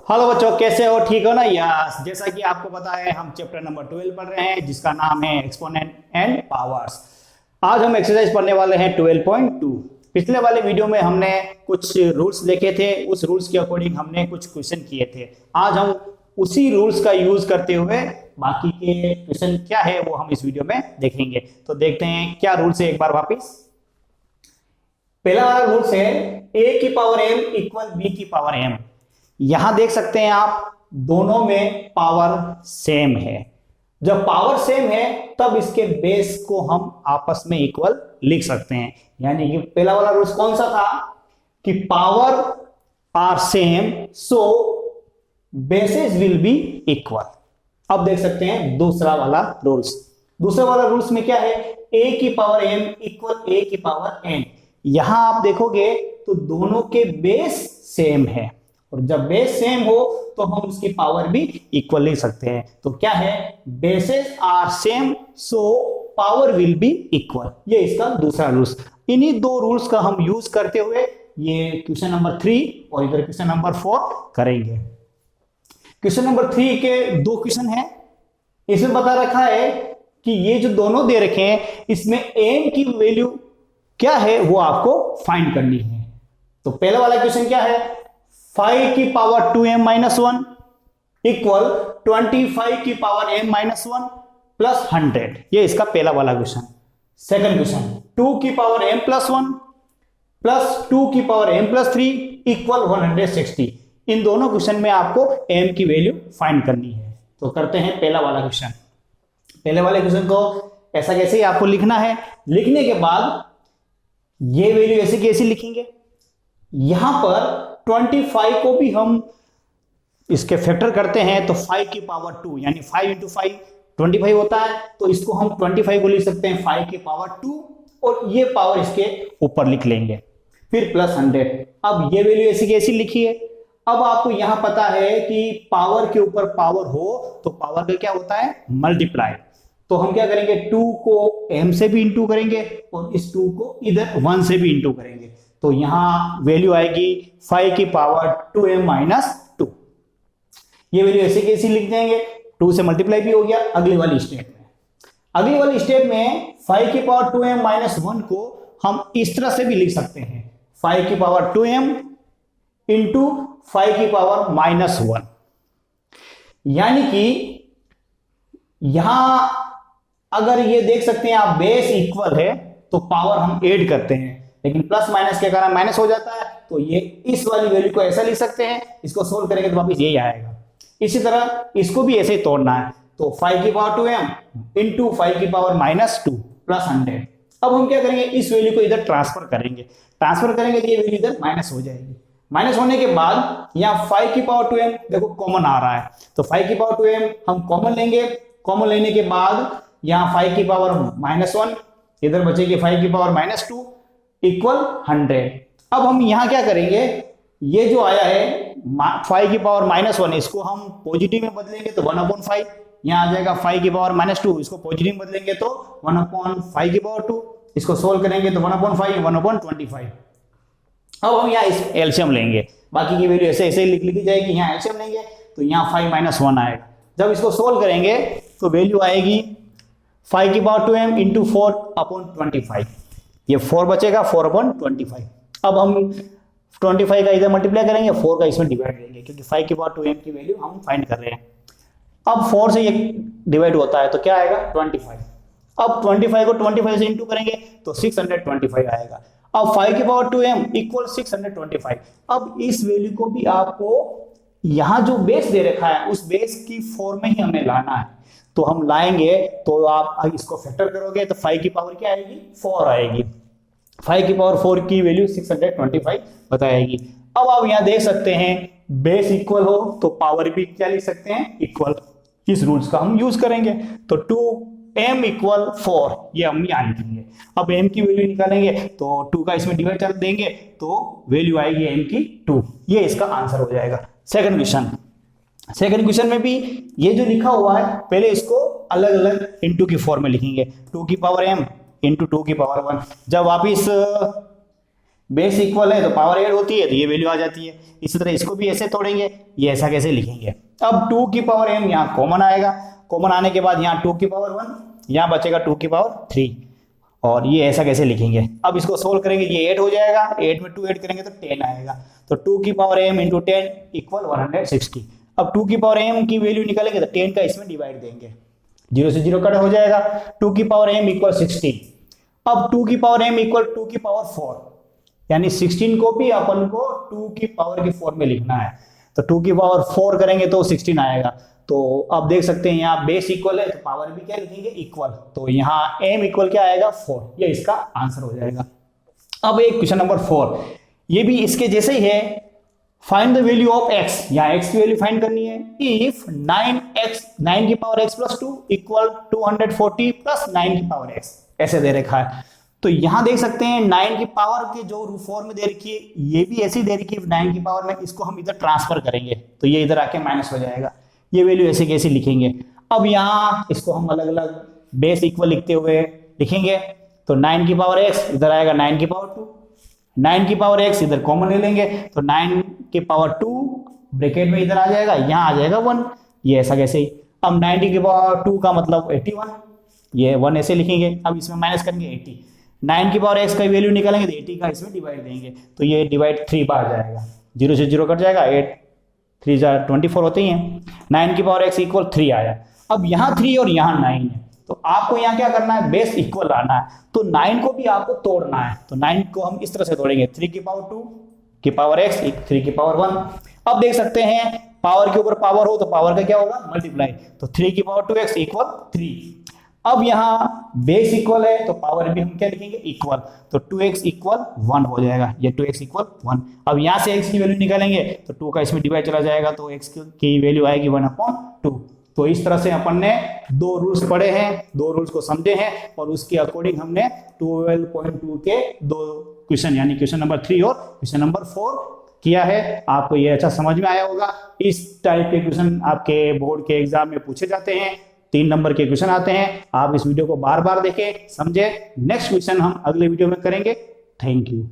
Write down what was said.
Hello बच्चों, कैसे हो? ठीक हो ना? यस, जैसा कि आपको पता है हम चैप्टर नंबर 12 पढ़ रहे हैं जिसका नाम है एक्सपोनेंट एंड पावर्स। आज हम एक्सरसाइज पढ़ने वाले हैं 12.2। पिछले वाले वीडियो में हमने कुछ रूल्स देखे थे, उस रूल्स के अकॉर्डिंग हमने कुछ क्वेश्चन किए थे। आज हम उसी रूल्स का यूज करते हुए बाकी के क्वेश्चन क्या है वो हम इस वीडियो में देखेंगे। तो देखते हैं क्या रूल्स है एक बार वापिस। पहला रूल्स है a की पावर m इक्वल b की पावर m। यहां देख सकते हैं आप, दोनों में पावर सेम है। जब पावर सेम है तब इसके बेस को हम आपस में इक्वल लिख सकते हैं। यानी कि पहला वाला रूल्स कौन सा था कि power are same so bases will be equal. अब देख सकते हैं दूसरा वाला रूल्स। दूसरा वाला रूल्स में क्या है, a की पावर m इक्वल a की पावर n। यहां आप देखोगे तो दोनों के बेस सेम है, और जब बेस सेम हो तो हम उसकी पावर भी इक्वल लिख सकते हैं। तो क्या है, bases are same so power will be equal. ये इसका दूसरा रूल्स। इन्हीं दो रूल्स का हम यूज करते हुए ये क्वेश्चन नंबर 3 और इधर क्वेश्चन नंबर 4 करेंगे। क्वेश्चन नंबर 3 के दो क्वेश्चन है। इसमें बता रखा है कि ये जो दोनों दे रखे हैं इसमें m की वैल्यू क्या है वो आपको फाइंड करनी है। तो पहला वाला क्वेश्चन क्या है, 5 की पावर 2m माइनस 1 इक्वल 25 की पावर m माइनस 1 प्लस 100। ये इसका पहला वाला क्वेश्चन। सेकंड क्वेश्चन, 2 की पावर m प्लस 1 प्लस 2 की पावर m प्लस 3 इक्वल 160। इन दोनों क्वेश्चन में आपको m की वैल्यू फाइंड करनी है। तो करते हैं पहला वाला क्वेश्चन। पहले वाले क्वेश्चन को ऐसा कैसे ही आपको लिखना है। लिखने के बाद ये वैल्यू ऐसी कैसी लिखेंगे, यहां पर 25 को भी हम इसके फैक्टर करते हैं तो 5 की पावर 2 यानी 5 इंटू 5 25 होता है। तो इसको हम 25 को लिख सकते हैं 5 की पावर 2 और ये पावर इसके ऊपर लिख लेंगे, फिर प्लस 100। अब ये वैल्यू ऐसी कैसी लिखी है। अब आपको यहां पता है कि पावर के ऊपर पावर हो तो पावर का क्या होता है, मल्टीप्लाई। तो हम क्या करेंगे, 2 को m से भी इंटू करेंगे और इस 2 को इधर 1 से भी इंटू करेंगे। तो यहां वैल्यू आएगी 5 की पावर 2m माइनस 2। ये वैल्यू ऐसे कैसे लिख देंगे, 2 से मल्टीप्लाई भी हो गया। अगली वाली स्टेप में 5 की पावर 2m माइनस 1 को हम इस तरह से भी लिख सकते हैं, 5 की पावर 2m इंटू 5 की पावर माइनस 1। यानी कि यहां अगर ये देख सकते हैं आप, बेस इक्वल है तो पावर हम ऐड करते हैं, लेकिन प्लस माइनस के कारण माइनस हो जाता है। तो ये इस वाली वैल्यू को ऐसा लिख सकते हैं, इसको सोल्व करेंगे तो वापस यही आएगा। इसी तरह इसको भी ऐसे ही तोड़ना है। तो 5 की पावर 2m इंटू 5 की पावर माइनस 2 प्लस 100। अब हम क्या करेंगे, इस वैल्यू को इधर ट्रांसफर करेंगे तो ये वैल्यू इधर माइनस हो जाएगी। माइनस होने के बाद यहाँ 5 की पावर 2m देखो कॉमन आ रहा है, तो 5 की पावर 2m हम कॉमन लेंगे। कॉमन लेने के बाद यहाँ 5 की पावर माइनस 1 इधर बचेगी 5 की पावर माइनस 2 इक्वल 100। अब हम यहाँ क्या करेंगे, ये जो आया है 5 की पावर माइनस 1 इसको हम पॉजिटिव में बदलेंगे तो 1/5। यहाँ आ जाएगा 5 की पावर माइनस 2, इसको पॉजिटिव में बदलेंगे तो 1/5 की पावर 2, इसको सोल्व करेंगे तो 1/5 1/25। अब हम यहाँ इस एलसीएम लेंगे, बाकी की वैल्यू ऐसे ऐसे लिखी जाएगी। यहाँ एलसीएम लेंगे तो यहाँ 5 माइनस 1 आएगा। जब इसको सोल्व करेंगे तो वैल्यू आएगी 5 की पावर 2m इंटू 4/25। ये 4 बचेगा 4/25। अब हम 25 का इधर मल्टीप्लाई करेंगे, 4 का इसमें डिवाइड करेंगे, क्योंकि 5 की पावर 2m की वैल्यू हम फाइंड कर रहे हैं। अब 4 से ये डिवाइड होता है तो क्या आएगा 25। अब 25 को 25 से इंटू करेंगे तो 625 आएगा। अब 5 की पावर 2m इक्वल 625। अब इस वैल्यू को भी आपको यहां जो बेस दे रखा है उस बेस की फॉर्म में ही हमें लाना है। तो हम लाएंगे तो आप इसको फैक्टर करोगे तो 5 की पावर क्या आएगी, 4 आएगी। 5 की पावर 4 की वैल्यू 625 बताएगी। अब आप यहां देख सकते हैं बेस इक्वल हो तो पावर भी क्या लिख सकते हैं, इक्वल। इस रूल्स का हम यूज करेंगे तो 2m इक्वल 4 ये हम यहाँ लिखेंगे। अब m की वैल्यू निकालेंगे तो 2 का इसमें डिवाइड कर देंगे तो वैल्यू आएगी m की 2। ये इसका आंसर हो जाएगा। सेकंड क्वेश्चन में भी ये जो लिखा हुआ है पहले इसको अलग अलग इंटू की फॉर्म में लिखेंगे, 2 की पावर m इंटू 2 की पावर 1। जब वापिस बेस इक्वल है तो पावर ऐड होती है तो ये वैल्यू आ जाती है। इसी तरह इसको भी ऐसे तोड़ेंगे, ये ऐसा कैसे लिखेंगे। अब 2 की पावर m यहाँ कॉमन आएगा, कॉमन आने के बाद यहाँ 2 की पावर 1, यहाँ बचेगा 2 की पावर 3, और ये ऐसा कैसे लिखेंगे। अब इसको सोल्व करेंगे, ये 8 हो जाएगा, 8 में 2 ऐड करेंगे तो 10 आएगा, तो 2 की पावर m इंटू 10 इक्वल 160। अब 2 की पावर m की वैल्यू निकालेंगे तो 10 का इसमें डिवाइड देंगे, 0 से 0 कट हो जाएगा, 2 की पावर m इक्वल 16। अब 2 की पावर m इक्वल 2 की पावर 4, यानी 16 को भी अपन को 2 की पावर की 4 में लिखना है, तो 2 की पावर 4 करेंगे तो 16 आएगा। तो अब देख सकते हैं यहाँ बेस इक्वल है तो पावर भी क्या लिखेंगे, इक्वल, तो यहाँ m इक्वल क्या आएगा 4, ये इसका आंसर हो जाएगा। अब एक क्वेश्चन नंबर 4, ये भी इसके जैसे ही है, find the value of x, यहाँ x की वैल्यू फाइंड करनी है। इफ 9 की power x plus 2 equal 240 plus 9 की पावर x, ऐसे दे रखा है। तो यहां देख सकते हैं 9 की पावर के जो रूट 4 में दे रखी है, ये भी ऐसी दे रखी है 9 की पावर में, इसको हम इधर ट्रांसफर करेंगे तो ये इधर आके माइनस हो जाएगा, ये वैल्यू ऐसे कैसे लिखेंगे। अब यहाँ इसको हम अलग अलग बेस इक्वल लिखते हुए लिखेंगे, तो 9 की पावर x इधर आएगा 9 की पावर 2, 9 की पावर x इधर कॉमन ले लेंगे तो 9 की पावर 2 ब्रैकेट में इधर आ जाएगा, यहाँ आ जाएगा 1, ये ऐसा कैसे ही। अब 90 की पावर 2 का मतलब 81, ये 1 ऐसे लिखेंगे। अब इसमें माइनस करेंगे 80, 9 की पावर x का वैल्यू निकालेंगे तो 80 का इसमें डिवाइड देंगे, तो ये डिवाइड 3 बार जाएगा, 0 से 0 कट जाएगा, 8 3 24 होते ही हैं, 9 की पावर x इक्वल 3 आया। अब यहाँ 3 और यहाँ 9 है, तो आपको यहाँ क्या करना है, बेस इक्वल लाना है, तो 9 को भी आपको तोड़ना है, तो 9 को हम इस तरह से तोड़ेंगे, 3 की पावर 2 की पावर x 3 की पावर 1। अब देख सकते हैं पावर के ऊपर पावर हो तो पावर का क्या होगा, मल्टीप्लाई, तो 3 की पावर 2x इक्वल 3। अब यहाँ बेस इक्वल है तो पावर भी हम क्या लिखेंगे, इक्वल, तो 2x इक्वल 1 हो जाएगा, ये 2x इक्वल 1। अब यहाँ से x की वैल्यू निकालेंगे तो 2 का इसमें डिवाइड चला जाएगा, तो x की वैल्यू आएगी 1/2। तो इस तरह से अपन ने 2 रूल्स पढ़े हैं, 2 रूल्स को समझे हैं, और उसके अकॉर्डिंग हमने 12.2 के 2 क्वेश्चन यानी क्वेश्चन नंबर 3 और क्वेश्चन नंबर 4 किया है। आपको ये अच्छा समझ में आया होगा। इस टाइप के क्वेश्चन आपके बोर्ड के एग्जाम में पूछे जाते हैं, 3 नंबर के क्वेश्चन आते हैं। आप इस वीडियो को बार बार देखें, समझे। नेक्स्ट क्वेश्चन हम अगले वीडियो में करेंगे। Thank you.